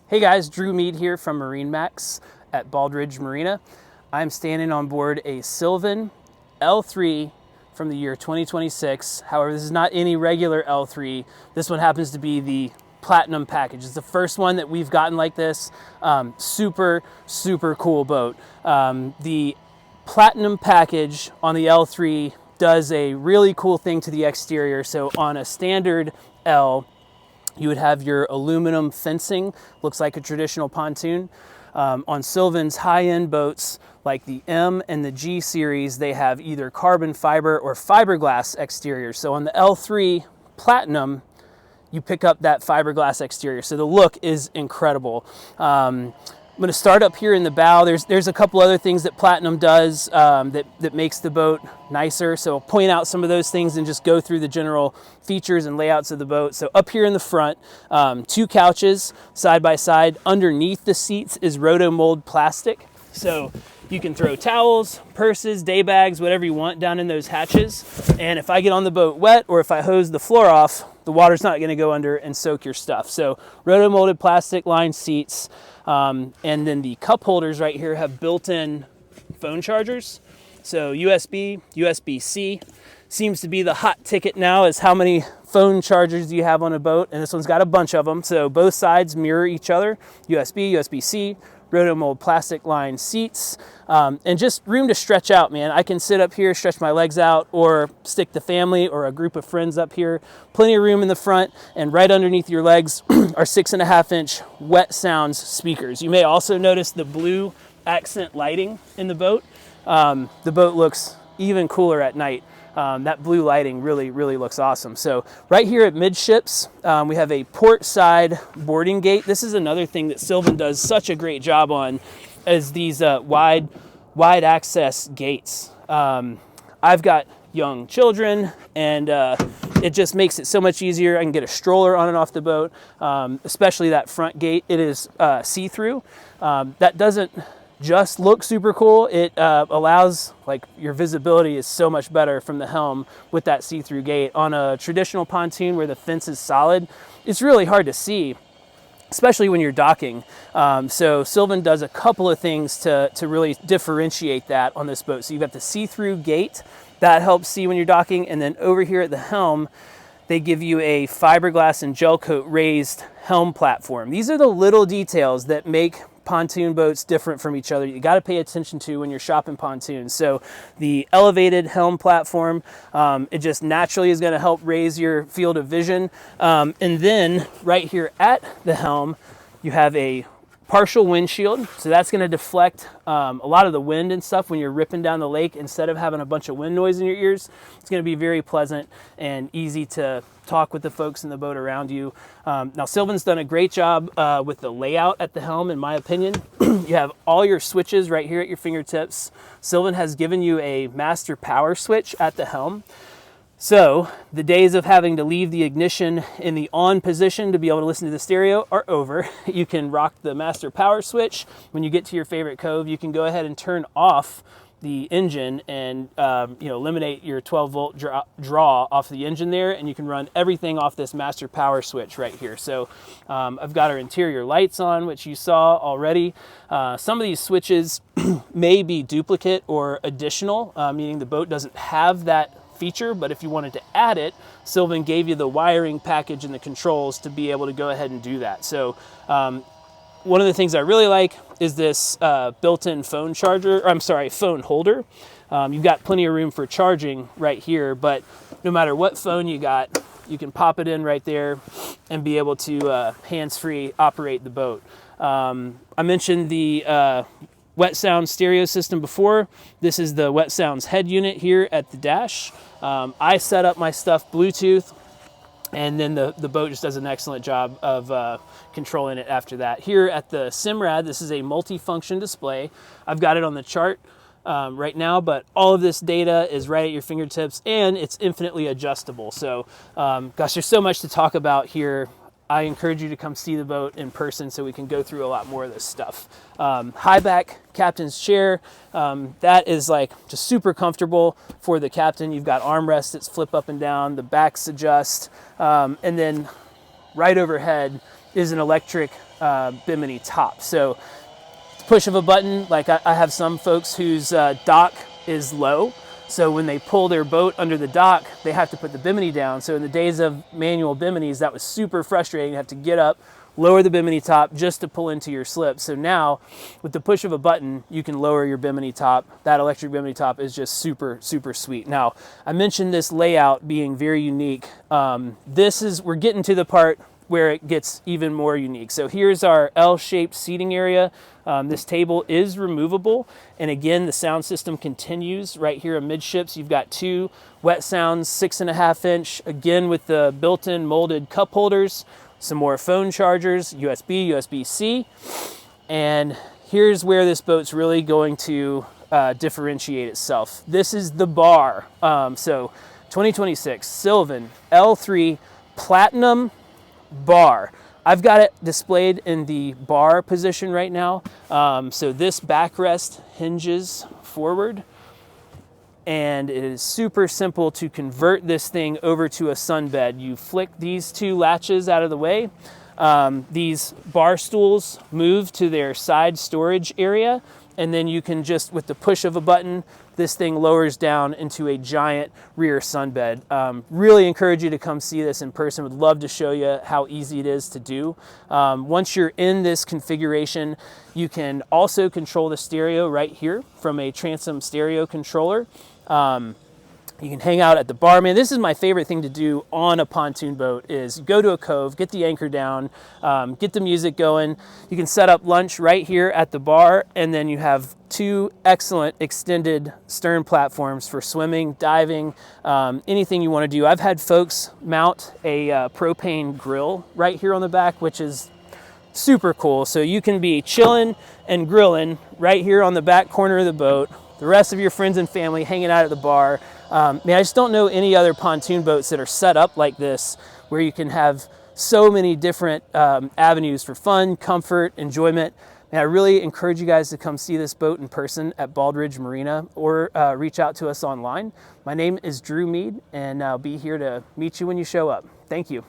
Hey guys, Drew Mead here from MarineMax at Baldridge Marina. I'm standing on board a Sylvan L3 from the year 2026. However, this is not any regular L3. This one happens to be the Platinum package. It's the first one that we've gotten like this. Super cool boat. The Platinum package on the L3 does a really cool thing to the exterior. So on a standard L, you would have your aluminum fencing, looks like a traditional pontoon. On Sylvan's high-end boats, like the M and the G series, they have either carbon fiber or fiberglass exterior. So on the L3 Platinum, you pick up that fiberglass exterior. So the look is incredible. I'm going to start up here in the bow. There's a couple other things that Platinum does that makes the boat nicer. So I'll point out some of those things and just go through the general features and layouts of the boat. So up here in the front, 2 couches side by side. Underneath the seats is roto-mold plastic. So you can throw towels, purses, day bags, whatever you want down in those hatches. And if I get on the boat wet or if I hose the floor off, the water's not going to go under and soak your stuff. So roto-molded plastic lined seats. And then the cup holders right here have built-in phone chargers. So USB, USB-C seems to be the hot ticket now, is how many phone chargers do you have on a boat? And this one's got a bunch of them. So both sides mirror each other, USB, USB-C, roto-mold plastic lined seats, and just room to stretch out, man. I can sit up here, stretch my legs out, or stick the family or a group of friends up here. Plenty of room in the front, and right underneath your legs are 6.5-inch wet sounds speakers. You may also notice the blue accent lighting in the boat. The boat looks even cooler at night. That blue lighting really looks awesome. So right here at Midships, we have a port side boarding gate. This is another thing that Sylvan does such a great job on, is these wide access gates. I've got young children, and it just makes it so much easier. I can get a stroller on and off the boat, especially that front gate. It is see-through. That doesn't just look super cool. It allows, like, your visibility is so much better from the helm with that see-through gate. On a traditional pontoon where the fence is solid, it's really hard to see, especially when you're docking. So Sylvan does a couple of things to really differentiate that on this boat. So you've got the see-through gate that helps see when you're docking, and then over here at the helm, they give you a fiberglass and gel coat raised helm platform. These are the little details that make pontoon boats different from each other. You got to pay attention to when you're shopping pontoons. So the elevated helm platform, it just naturally is going to help raise your field of vision. And then right here at the helm, you have a partial windshield. So that's going to deflect a lot of the wind and stuff when you're ripping down the lake. Instead of having a bunch of wind noise in your ears, it's going to be very pleasant and easy to talk with the folks in the boat around you. Now Sylvan's done a great job with the layout at the helm, in my opinion. You have all your switches right here at your fingertips. Sylvan has given you a master power switch at the helm. So the days of having to leave the ignition in the on position to be able to listen to the stereo are over. You can rock the master power switch. When you get to your favorite cove, you can go ahead and turn off the engine and eliminate your 12-volt draw off the engine there, and you can run everything off this master power switch right here. So I've got our interior lights on, which you saw already. Some of these switches may be duplicate or additional, meaning the boat doesn't have that feature, but if you wanted to add it, Sylvan gave you the wiring package and the controls to be able to go ahead and do that. So one of the things I really like is this built-in phone holder. You've got plenty of room for charging right here, but no matter what phone you got, you can pop it in right there and be able to hands-free operate the boat. I mentioned the Wet Sound stereo system before. This is the Wet Sounds head unit here at the dash. I set up my stuff Bluetooth, and then the boat just does an excellent job of controlling it after that. Here at the Simrad, this is a multi-function display. I've got it on the chart right now, but all of this data is right at your fingertips, and it's infinitely adjustable. So gosh, there's so much to talk about here. I encourage you to come see the boat in person so we can go through a lot more of this stuff. High back captain's chair, that is like just super comfortable for the captain. You've got armrests that flip up and down, the backs adjust, and then right overhead is an electric bimini top. So push of a button, like I have some folks whose dock is low, so when they pull their boat under the dock, they have to put the bimini down. So in the days of manual biminis, that was super frustrating. You have to get up, lower the bimini top just to pull into your slip. So now with the push of a button, you can lower your bimini top. That electric bimini top is just super, super sweet. Now, I mentioned this layout being very unique. We're getting to the part where it gets even more unique. So here's our L-shaped seating area. This table is removable. And again, the sound system continues right here in Midships. You've got 2 wet sounds, 6.5 inch, again with the built-in molded cup holders, some more phone chargers, USB, USB-C. And here's where this boat's really going to differentiate itself. This is the bar. So 2026 Sylvan L3 Platinum bar. I've got it displayed in the bar position right now. So this backrest hinges forward, and it is super simple to convert this thing over to a sunbed. You flick these 2 latches out of the way. These bar stools move to their side storage area, and then you can just, with the push of a button, this thing lowers down into a giant rear sunbed. Really encourage you to come see this in person. Would love to show you how easy it is to do. Once you're in this configuration, you can also control the stereo right here from a transom stereo controller. You can hang out at the bar. Man, this is my favorite thing to do on a pontoon boat is go to a cove, get the anchor down, get the music going. You can set up lunch right here at the bar, and then you have 2 excellent extended stern platforms for swimming, diving, anything you want to do. I've had folks mount a propane grill right here on the back, which is super cool. So you can be chilling and grilling right here on the back corner of the boat. The rest of your friends and family hanging out at the bar. Man, I just don't know any other pontoon boats that are set up like this, where you can have so many different avenues for fun, comfort, enjoyment. And I really encourage you guys to come see this boat in person at Baldridge Marina, or reach out to us online. My name is Drew Mead, and I'll be here to meet you when you show up. Thank you.